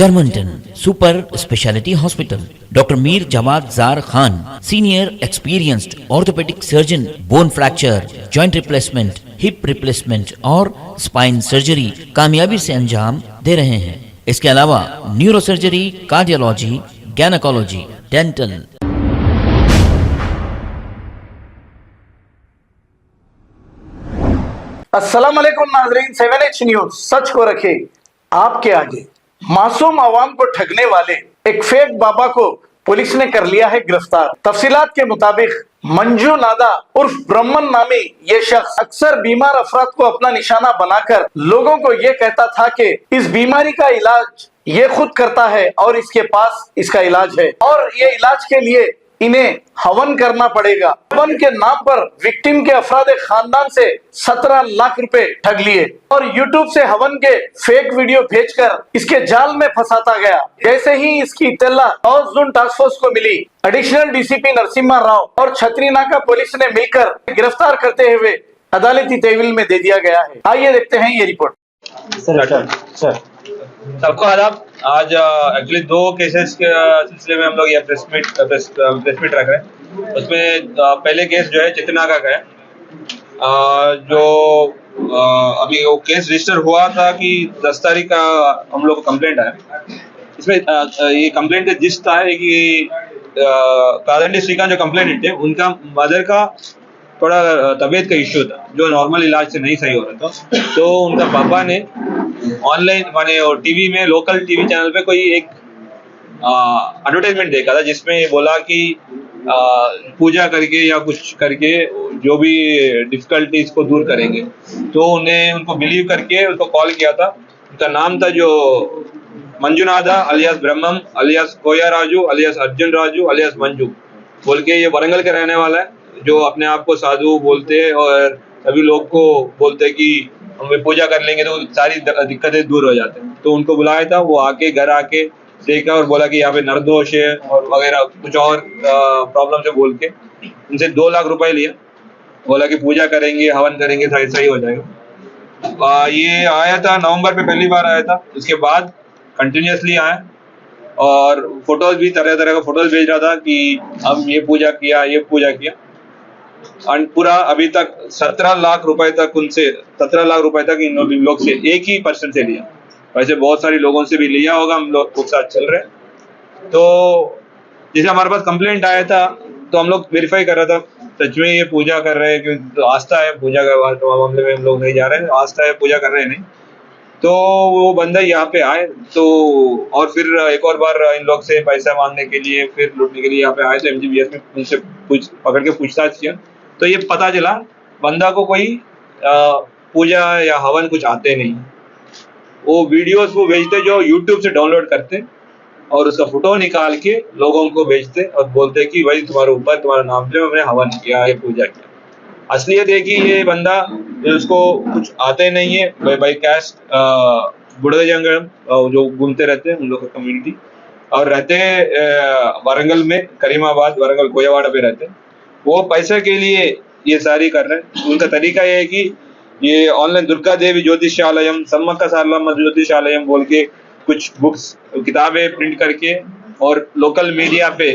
Germanton super speciality hospital, doctor Mir Jawad Zar Khan, senior experienced orthopaedic surgeon, bone fracture, joint replacement, hip replacement और spine surgery कामयाबी से अंजाम दे रहे हैं। इसके अलावा neuro surgery, cardiology, gynaecology, dental. अस्सलाम वालेकुम नाज़रीन, 7H न्यूज सच को रखे आपके आगे। मासूम आवाम को ठगने वाले एक फेक बाबा को पुलिस ने कर लिया है गिरफ्तार। तफसीलात के मुताबिक मंजू नादा उर्फ ब्रह्मन नामी ये शख्स अक्सर बीमार अफराद को अपना निशाना बनाकर लोगों को ये कहता था कि इस बीमारी का इलाज ये खुद करता है और इसके पास इसका इलाज है और ये इलाज के लिए इन्हें हवन करना पड़ेगा। हवन के नाम पर विक्टिम के अफराद खानदान से 17 लाख रुपए ठग लिए और यूट्यूब से हवन के फेक वीडियो भेजकर इसके जाल में फंसाता गया। जैसे ही इसकी इत्तला हाउस जोन टास्क फोर्स को मिली, एडिशनल डीसीपी नरसिम्हा राव और छतरी नाका पुलिस ने मिलकर गिरफ्तार करते हुए अदालती तहवील में दे दिया गया है। आइए देखते हैं ये रिपोर्ट। सर सबको आदाब। आज एक्चुअली 2 केसेस के सिलसिले में हम लोग ये प्रेस मीट रख रहे हैं। उसमें पहले केस जो है चितनाका का है, जो अभी वो केस रजिस्टर हुआ था कि 10 तारीख का हम लोग को कंप्लेंट आया। इसमें ये कंप्लेंट का जिस्ट था है कि कादंडी श्रीकांत जो कंप्लेंट थे उनका मदर का थोड़ा तबीयत का इश्यू था जो नॉर्मल इलाज से नहीं सही हो रहा था। तो उनका पापा ने ऑनलाइन माने और टीवी में लोकल टीवी चैनल पे कोई एक एडवर्टाइजमेंट देखा था जिसमें ये बोला कि पूजा करके या कुछ करके जो भी डिफिकल्टीज को दूर करेंगे। तो उनको बिलीव करके उसको कॉल किया था। उनका नाम था जो मंजुनादा अलियास ब्रह्मम अलियास कोया राजू अलियास अर्जुन राजू अलियास मंजू बोल के, ये वरंगल के रहने वाला है जो अपने आप को साधु बोलते हैं और सभी लोग को बोलते हैं कि हम पूजा कर लेंगे तो सारी दिक्कतें दूर हो जाते हैं। तो उनको बुलाया था, वो आके घर आके देखा और बोला कि यहाँ पे नरदोष है और वगैरह कुछ और प्रॉब्लम से बोल के उनसे 2 लाख रुपए लिया। बोला कि पूजा करेंगे, हवन करेंगे, सही हो जाएगा। ये आया था नवंबर पे पहली बार आया था। उसके बाद कंटिन्यूसली आया और फोटोज भी तरह तरह का फोटोज भेज रहा था कि हम ये पूजा किया और पूरा अभी तक 17 लाख रुपए तक इन लोग से एक ही पर्सन से लिया। वैसे बहुत सारे लोगों से भी लिया होगा, हम लोग के साथ चल रहे हैं। तो जैसे हमारे पास कंप्लेंट आया था तो हम लोग वेरीफाई कर रहा था सच में ये पूजा कर रहे हैं, क्योंकि तो आस्था है पूजा का मामले में हम लोग नहीं जा रहे हैं, आस्था है पूजा कर रहे हैं नहीं। तो वो बंदा यहाँ पे आए तो और फिर एक और बार इन लोग से पैसा मांगने के लिए फिर लूटने के लिए यहाँ पे आए तो एमजीबीएस में उनसे पकड़ के पूछताछ किया तो ये पता चला बंदा को कोई पूजा या हवन कुछ आते नहीं। वो वीडियोस वो भेजते जो यूट्यूब से डाउनलोड करते और उसका फोटो निकाल के लोगों को भेजते और बोलते कि भाई तुम्हारे ऊपर तुम्हारा नाम से हमने हवन किया या पूजा किया। असलियत है कि ये बंदा उसको कुछ आते नहीं है, भाई कैस्ट बुढ़े जंगल जो घूमते रहते हैं उन लोग का कम्युनिटी और रहते वारंगल में, करीमाबाद वारंगल कोयावाड़ा पे रहते हैं। वो पैसे के लिए ये सारी कर रहे हैं। उनका तरीका ये है कि ये ऑनलाइन दुर्गा देवी ज्योतिषालयम, सम्मक्का सारलम्मा ज्योतिषालयम बोल के कुछ बुक्स किताबें प्रिंट करके और लोकल मीडिया पे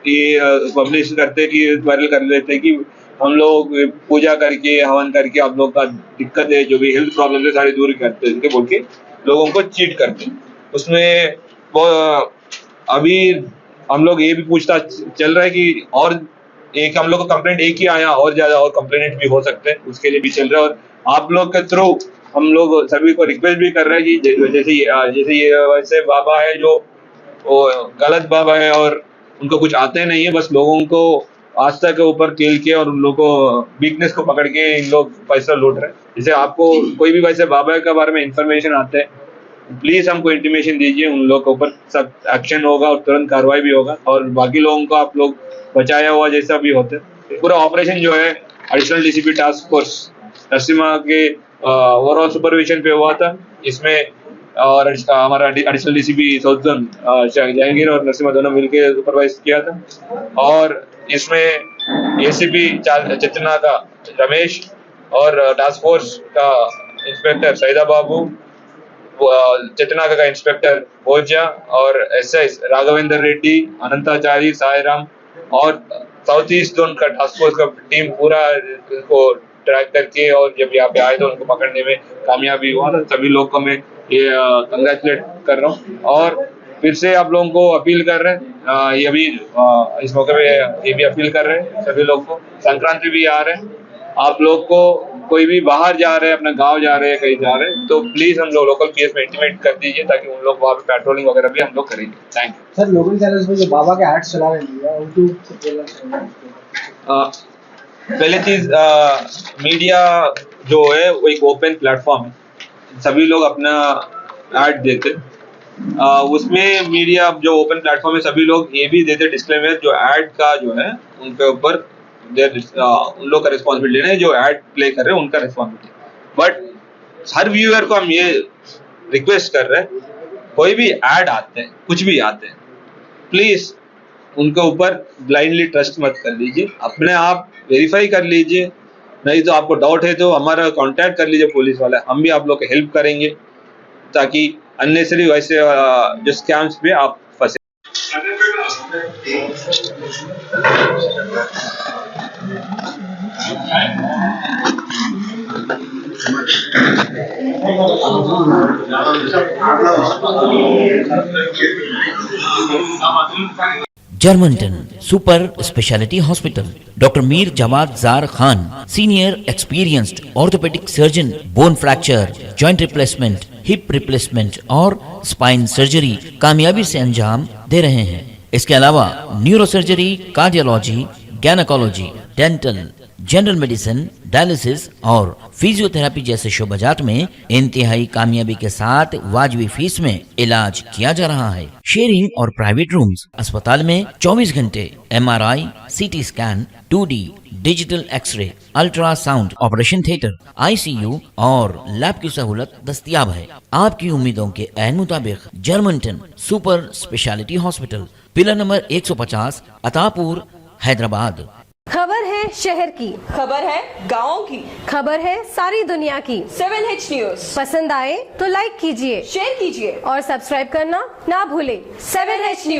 ये पब्लिश करते कि वायरल कर लेते कि हम लोग पूजा करके हवन करके आप लोग का दिक्कत है जो भी हेल्थ प्रॉब्लम है सारी दूर करते हैं बोल के लोगों को चीट करते हैं। उसमें अभी हम लोग ये भी पूछताछ चल रहा है कि और एक हम लोग को कंप्लेंट एक ही आया और ज्यादा और कंप्लेंट भी हो सकते हैं, उसके लिए भी चल रहा है। और आप लोग के थ्रू हम लोग सभी को रिक्वेस्ट भी कर रहे हैं कि जैसे ये वैसे बाबा है जो गलत बाबा है और उनको कुछ आते नहीं है, बस लोगों को आस्था के ऊपर खेल के और उन लोगों को वीकनेस को पकड़ के इन लोग पैसा लूट रहे हैं। जैसे आपको कोई भी वैसे बाबा के बारे में इंफॉर्मेशन आते हैं प्लीज हमको इंटीमेशन दीजिए, उन लोगों के ऊपर सब एक्शन होगा और तुरंत कार्रवाई भी होगा और बाकी लोगों को आप लोग बचाया हुआ जैसा भी होता है। पूरा ऑपरेशन जो है additional DCP task force Narasimha के ओवरऑल सुपरविजन पे हुआ था। इसमें और हमारा additional DCP south zone Jahangir और नरसिम्हा दोनों मिलकर सुपरवाइज किया था और इसमें एसीपी चितना का रमेश और टास्क फोर्स का इंस्पेक्टर सईदा बाबू चेतनाग का इंस्पेक्टर भोजा और एसएस राघवेंद्र रेड्डी, अनंताचारी, साईराम और साउथ ईस्ट जोन का टास्क फोर्स का टीम पूरा को ट्रैक करके और जब यहाँ पे आए तो उनको पकड़ने में कामयाबी हुआ। तो सभी लोग को मैं ये कंग्रेचुलेट कर रहा हूँ और फिर से आप लोगों को अपील कर रहे हैं, ये भी इस मौके पे ये भी अपील कर रहे हैं सभी लोग को, संक्रांति भी आ रहे हैं, आप लोग को कोई भी बाहर जा रहे हैं, अपना गांव जा रहे हैं, कहीं जा रहे हैं तो प्लीज हम लोग लोकल पीएस में इंटीमेट कर दीजिए ताकि उन लोग वहाँ पे पेट्रोलिंग वगैरह भी हम लोग करेंगे। Thank you sir. Local channels में जो बाबा के एड्स चला रहे हैं उनको पहले चीज मीडिया जो है वो एक ओपन प्लेटफॉर्म है, सभी लोग अपना ऐड देते, उसमें मीडिया जो ओपन प्लेटफॉर्म है सभी लोग ये भी देते डिस्क्लेमर जो ऐड का जो है उनके ऊपर उन लोग का रिस्पॉन्सिबिलिटी नहीं, जो ऐड प्ले कर रहे हैं उनका रिस्पॉन्सिबिलिटी। बट हर व्यूअर को हम ये रिक्वेस्ट कर रहे हैं, कोई भी ऐड आते हैं, कुछ भी आते हैं, प्लीज उनके ऊपर ब्लाइंडली ट्रस्ट मत कर लीजिए, अपने आप वेरीफाई कर लीजिए, नहीं तो आपको डाउट है तो हमारा कांटेक्ट कर लीजिए पुलिस वाला, हम भी आप लोग को हेल्प करेंगे ताकि अननेसरी वैसे जो स्कैम्स पे आप फंसे। जर्मनटन super speciality hospital, doctor Mir जमात जार Khan, senior experienced orthopaedic surgeon, bone fracture, joint replacement, hip replacement और स्पाइन सर्जरी कामयाबी से अंजाम दे रहे हैं। इसके अलावा neuro surgery, cardiology, gynaecology, dental, general medicine, dialysis और फिजियोथेरेपी जैसे शोबाजात में इंतहाई कामयाबी के साथ वाजबी फीस में इलाज किया जा रहा है। शेयरिंग और प्राइवेट रूम्स, अस्पताल में 24 घंटे MRI, CT scan, 2D digital x-ray, ultrasound, operation theatre, ICU और लैब की सहूलत दस्तयाब है। आपकी उम्मीदों के ऐन मुताबिक Germanten super speciality hospital, pillar number 150, Attapur, Hyderabad. खबर है शहर की, खबर है गाँव की, खबर है सारी दुनिया की। 7H न्यूज पसंद आए तो लाइक कीजिए, शेयर कीजिए और सब्सक्राइब करना ना भूले। 7H news.